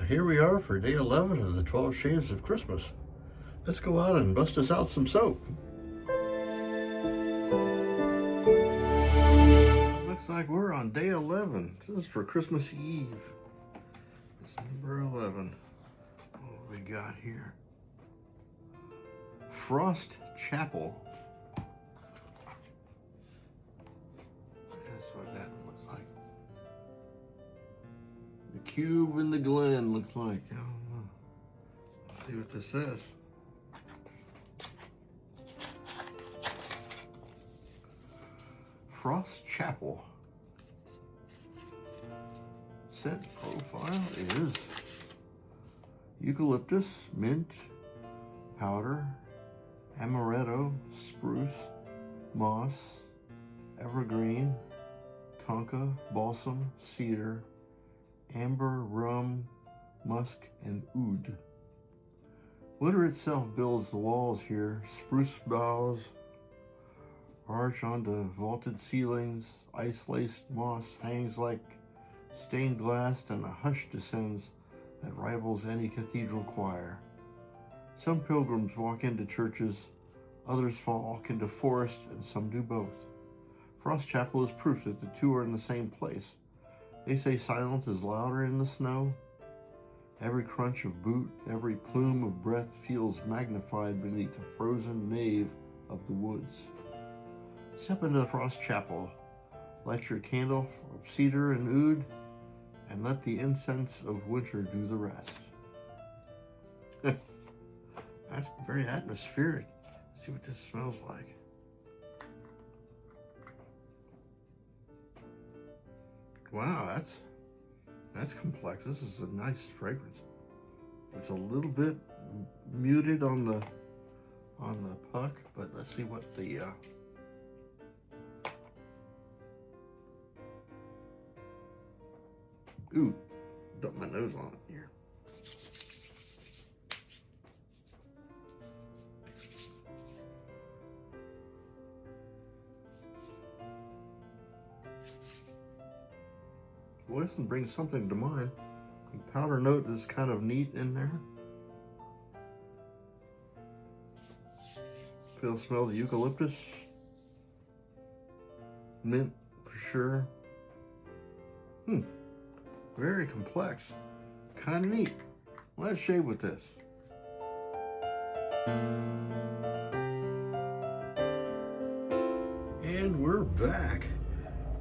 Here we are for day 11 of the 12 Shades of Christmas. Let's go out and bust us out some soap. Looks like we're on day 11. This is for Christmas Eve. December 11. What we got here? Frost Chapel. That's what that looks like. The cube in the glen looks like. I don't know. Let's see what this says. Frost Chapel. Scent profile is eucalyptus, mint, powder, amaretto, spruce, moss, evergreen, tonka, balsam, cedar, amber, rum, musk, and oud. Winter itself builds the walls here. Spruce boughs arch onto vaulted ceilings. Ice-laced moss hangs like stained glass, and a hush descends that rivals any cathedral choir. Some pilgrims walk into churches, others walk into forests, and some do both. Frost Chapel is proof that the two are in the same place. They say silence is louder in the snow. Every crunch of boot, every plume of breath feels magnified beneath the frozen nave of the woods. Step into the Frost Chapel, light your candle of cedar and oud, and let the incense of winter do the rest. That's very atmospheric. Let's see what this smells like. Wow, that's complex. This is a nice fragrance. It's a little bit muted on the puck, but let's see what the ooh, dump my nose on it here. Boy, this one brings something to mind. The powder note is kind of neat in there. Smell the eucalyptus. Mint for sure. Very complex. Kind of neat. Let's shave with this. And we're back.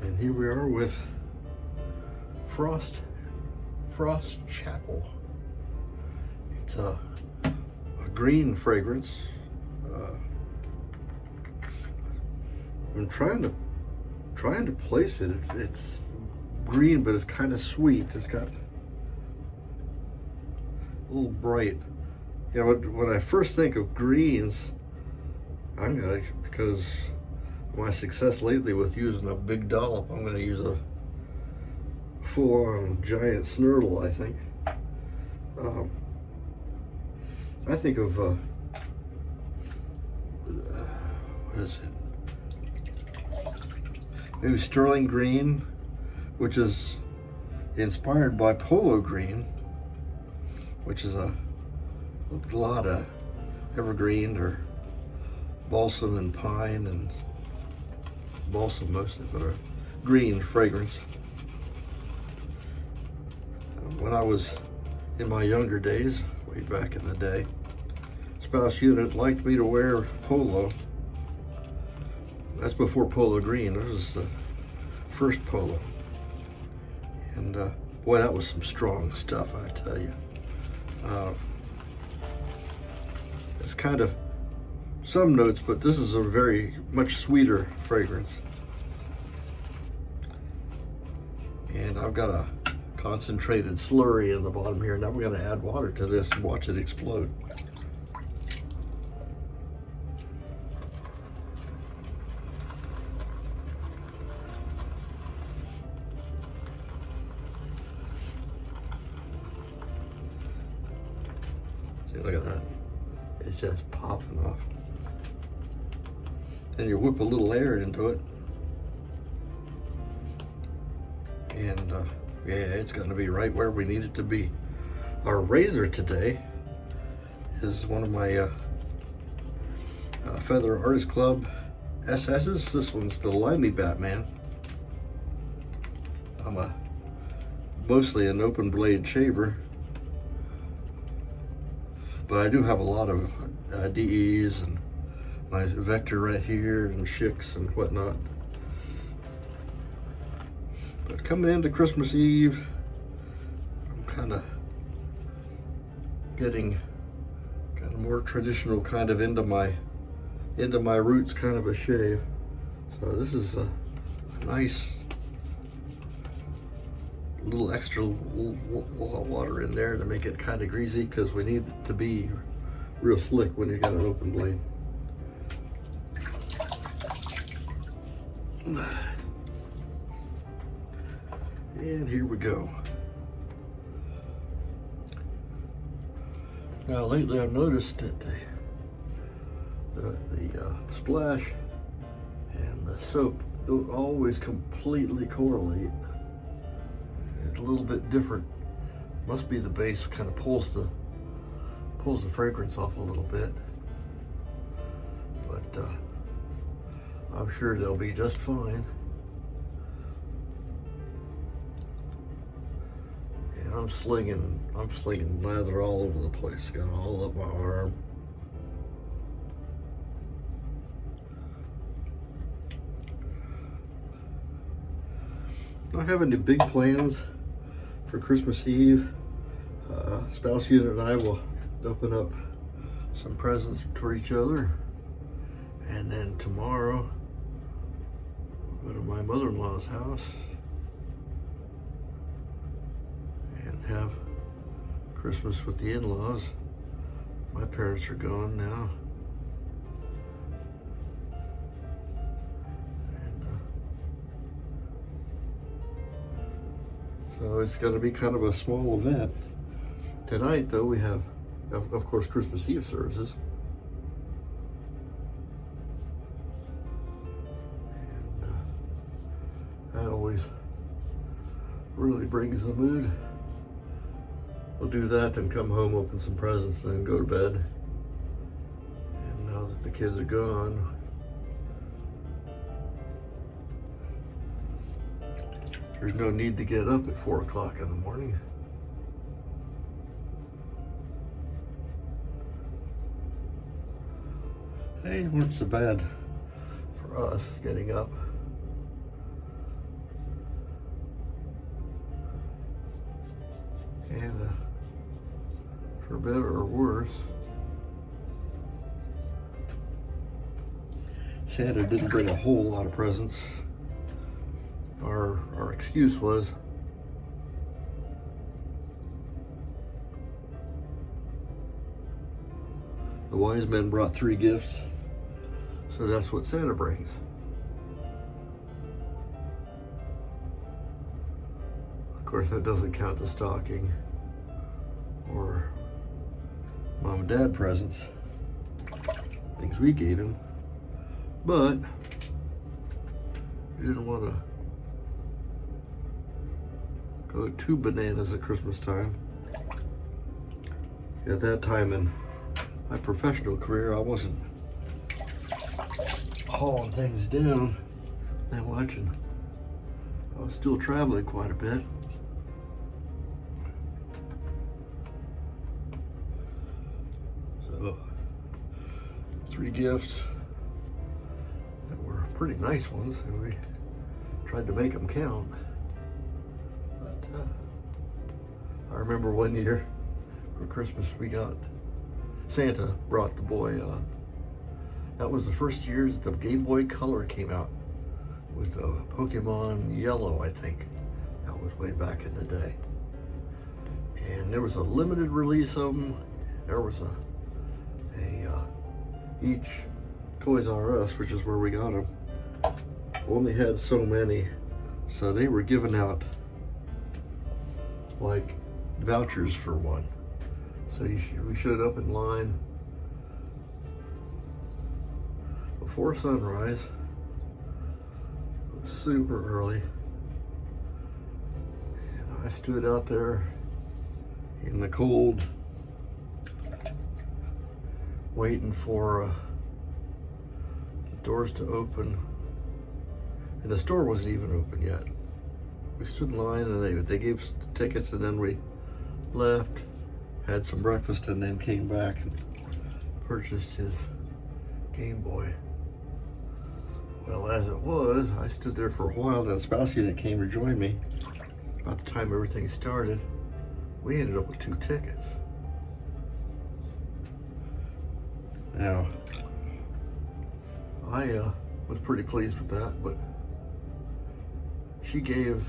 And here we are with Frost Chapel. It's a green fragrance. I'm trying to place it. It's green, but it's kind of sweet. It's got a little bright. You know, when I first think of greens, because my success lately with using a big dollop, I'm gonna use a full-on giant snurtle, I think. I think of what is it? Maybe sterling green, which is inspired by polo green, which is a lot of evergreen or balsam and pine, and balsam mostly, but a green fragrance. When I was in my younger days, way back in the day, spouse unit liked me to wear polo. That's before polo green. This was the first polo. And boy, that was some strong stuff, I tell you. It's kind of some notes, but this is a very much sweeter fragrance. And I've got a concentrated slurry in the bottom here. Now we're going to add water to this and watch it explode. See, look at that. It's just popping off. And you whip a little air into it. And yeah, it's going to be right where we need it to be. Our razor today is one of my Feather Artist Club SS's. This one's the Limey Batman. I'm mostly an open blade shaver, but I do have a lot of DEs and my vector right here and shicks and whatnot. But coming into Christmas Eve, I'm kind of getting kind of more traditional, kind of into my roots kind of a shave. So this is a nice little extra water in there to make it kind of greasy, because we need it to be real slick when you got an open blade. And here we go. Now lately I've noticed that the splash and the soap don't always completely correlate. It's a little bit different. Must be the base kind of pulls the fragrance off a little bit. But I'm sure they'll be just fine. And I'm slinging lather all over the place. Got all up my arm. Don't have any big plans for Christmas Eve. Spouse unit and I will open up some presents for each other, and then tomorrow we'll go to my mother-in-law's house and have Christmas with the in-laws. My parents are gone now. So it's going to be kind of a small event. Tonight, though, we have, of course, Christmas Eve services. And that always really brings the mood. We'll do that, then come home, open some presents, then go to bed. And now that the kids are gone, there's no need to get up at 4 o'clock in the morning. They weren't so bad for us getting up. And for better or worse, Santa didn't bring a whole lot of presents. Our excuse was the wise men brought 3 gifts, so that's what Santa brings. Of course, that doesn't count the stocking or mom and dad presents, things we gave him, but we didn't want to go too bananas at Christmas time. At that time in my professional career, I wasn't hauling things down and watching. I was still traveling quite a bit. So, 3 gifts that were pretty nice ones, and we tried to make them count. I remember one year for Christmas Santa brought the boy, that was the first year that the Game Boy Color came out with Pokemon Yellow, I think. That was way back in the day. And there was a limited release of them. There was each Toys R Us, which is where we got them, only had so many. So they were giving out like vouchers for one. So we showed up in line before sunrise. It was super early. And I stood out there in the cold, waiting for the doors to open, and the store wasn't even open yet. We stood in line and they gave us tickets, and then we left, had some breakfast, and then came back and purchased his Game Boy. Well, as it was, I stood there for a while, then a spouse unit came to join me. About the time everything started, we ended up with 2 tickets. Now, I was pretty pleased with that, but she gave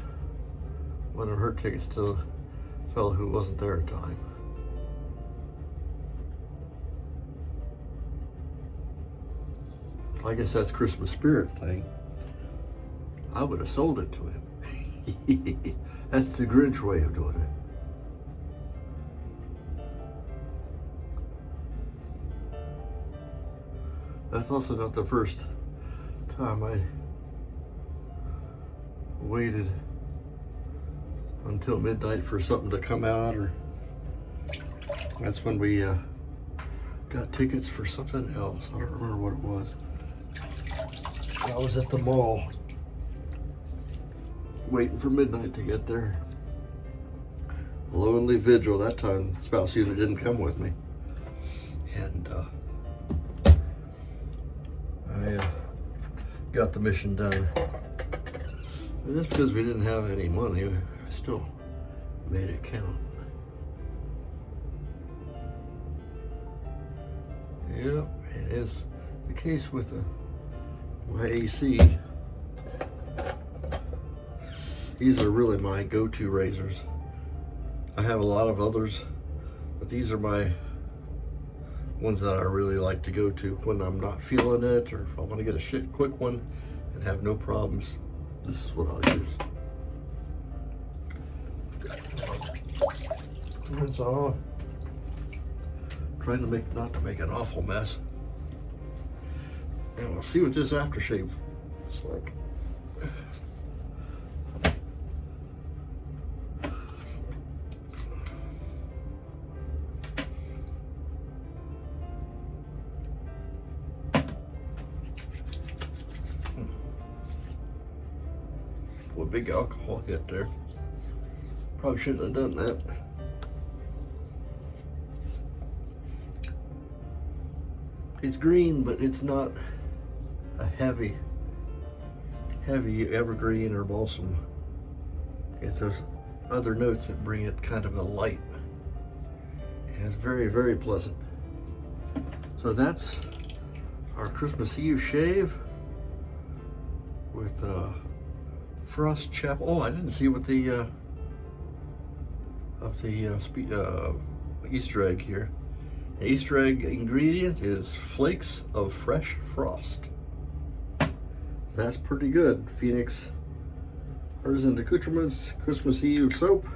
one of her tickets to a fellow who wasn't there at the time. I guess that's Christmas spirit thing. I would have sold it to him. That's the Grinch way of doing it. That's also not the first time I waited until midnight for something to come out, or that's when we got tickets for something else. I don't remember what it was. I was at the mall waiting for midnight to get there. Lonely vigil. That time the spouse unit didn't come with me, and I got the mission done. And just because we didn't have any money, I still made it count. Yep, it is the case with my AC. These are really my go-to razors. I have a lot of others, but these are my ones that I really like to go to when I'm not feeling it, or if I want to get a quick one and have no problems. This is what I'll use. That's all. Trying to not to make an awful mess. And we'll see what this aftershave is like. Boy, big alcohol hit there. Probably shouldn't have done that. It's green, but it's not a heavy evergreen or balsam. It's those other notes that bring it kind of a light. And it's very, very pleasant. So that's our Christmas Eve shave with frost chaff. Oh, I didn't see what the Easter egg here. The Easter egg ingredient is flakes of fresh frost. That's pretty good. Phoenix Artisan Accoutrements Christmas Eve soap.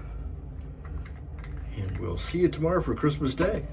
And we'll see you tomorrow for Christmas Day.